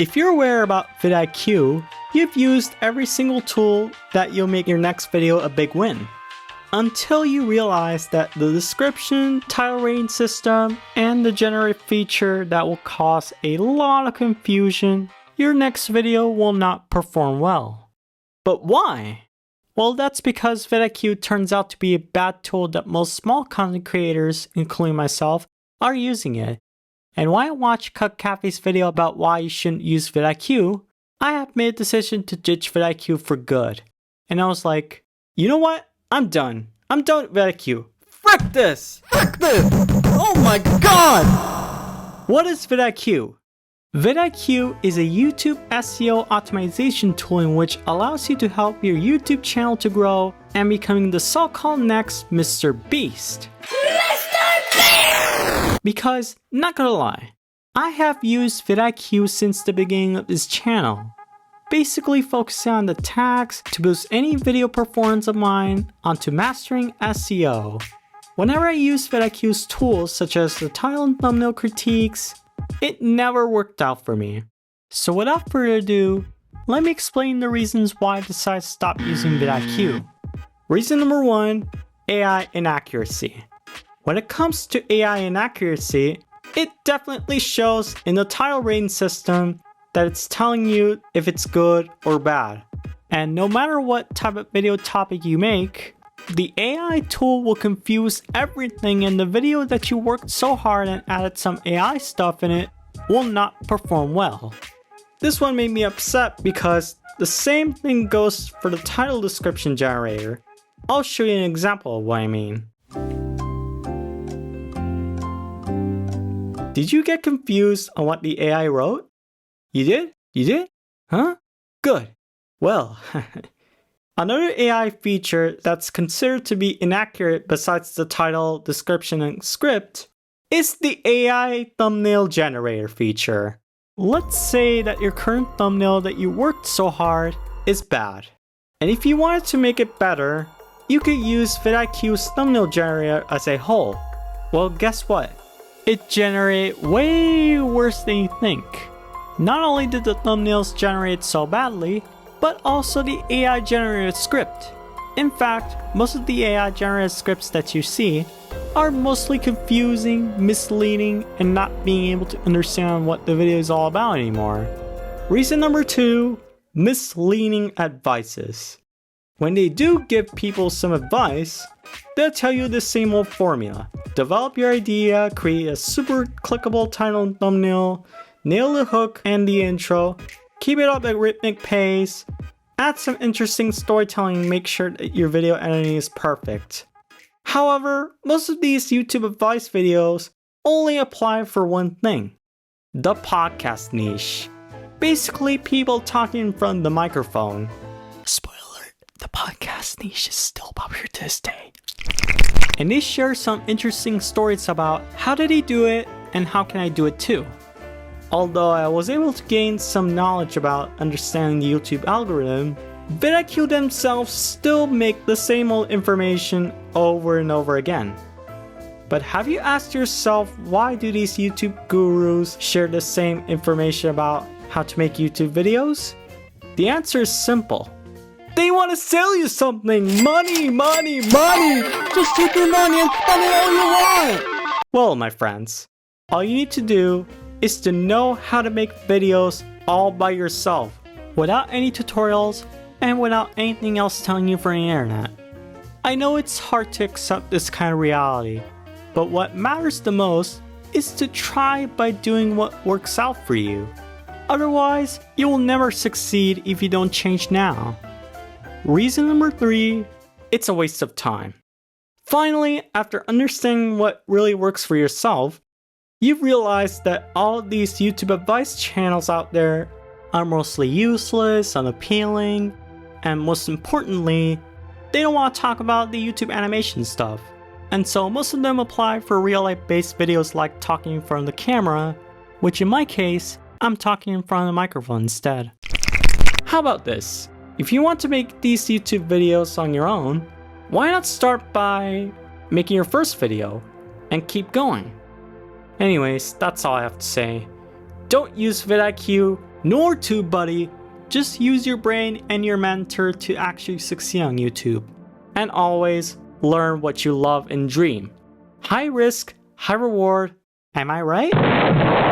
If you're aware about VidIQ, you've used every single tool that you'll make your next video a big win. Until you realize that the description, title rating system, and the generate feature that will cause a lot of confusion, your next video will not perform well. But why? Well, that's because VidIQ turns out to be a bad tool that most small content creators, including myself, are using it. And when I watched CutCafe's video about why you shouldn't use VidIQ, I have made a decision to ditch VidIQ for good. And I was like, you know what? I'm done. I'm done with VidIQ. Frick this! Frick this! Oh my god! What is VidIQ? VidIQ is a YouTube SEO optimization tool in which allows you to help your YouTube channel to grow and becoming the so-called next Mr. Beast. Because, not gonna lie, I have used VidIQ since the beginning of this channel. Basically focusing on the tags to boost any video performance of mine onto mastering SEO. Whenever I use VidIQ's tools such as the title and thumbnail critiques, it never worked out for me. So without further ado, let me explain the reasons why I decided to stop using VidIQ. Reason number 1, AI inaccuracy. When it comes to AI inaccuracy, it definitely shows in the title rating system that it's telling you if it's good or bad. And no matter what type of video topic you make, the AI tool will confuse everything, and the video that you worked so hard and added some AI stuff in it will not perform well. This one made me upset because the same thing goes for the title description generator. I'll show you an example of what I mean. Did you get confused on what the AI wrote? You did? You did? Huh? Good. Well, another AI feature that's considered to be inaccurate besides the title, description, and script is the AI thumbnail generator feature. Let's say that your current thumbnail that you worked so hard is bad. And if you wanted to make it better, you could use VidIQ's thumbnail generator as a whole. Well, guess what? It generated way worse than you think. Not only did the thumbnails generate so badly, but also the AI generated script. In fact, most of the AI generated scripts that you see are mostly confusing, misleading, and not being able to understand what the video is all about anymore. Reason number 2, misleading advices. When they do give people some advice, they'll tell you the same old formula. Develop your idea, create a super clickable title and thumbnail, nail the hook and the intro, keep it up at rhythmic pace, add some interesting storytelling, and make sure that your video editing is perfect. However, most of these YouTube advice videos only apply for one thing: the podcast niche. Basically, people talking in front of the microphone. Spoiler alert, the podcast niche is still popular to this day. And they share some interesting stories about how did he do it and how can I do it too. Although I was able to gain some knowledge about understanding the YouTube algorithm, VidIQ themselves still make the same old information over and over again. But have you asked yourself, why do these YouTube gurus share the same information about how to make YouTube videos? The answer is simple. They want to sell you something! Money, money, money! Just take your money and spend it all you want! Well, my friends, all you need to do is to know how to make videos all by yourself, without any tutorials and without anything else telling you from the internet. I know it's hard to accept this kind of reality, but what matters the most is to try by doing what works out for you. Otherwise, you will never succeed if you don't change now. Reason number 3, it's a waste of time. Finally, after understanding what really works for yourself, you've realized that all of these YouTube advice channels out there are mostly useless, unappealing, and most importantly, they don't want to talk about the YouTube animation stuff. And so most of them apply for real-life based videos like talking in front of the camera, which in my case, I'm talking in front of the microphone instead. How about this? If you want to make these YouTube videos on your own, why not start by making your first video and keep going? Anyways, that's all I have to say. Don't use VidIQ nor tube buddy. Just use your brain and your mentor to actually succeed on YouTube. And always learn what you love and dream. High risk, high reward. Am I right?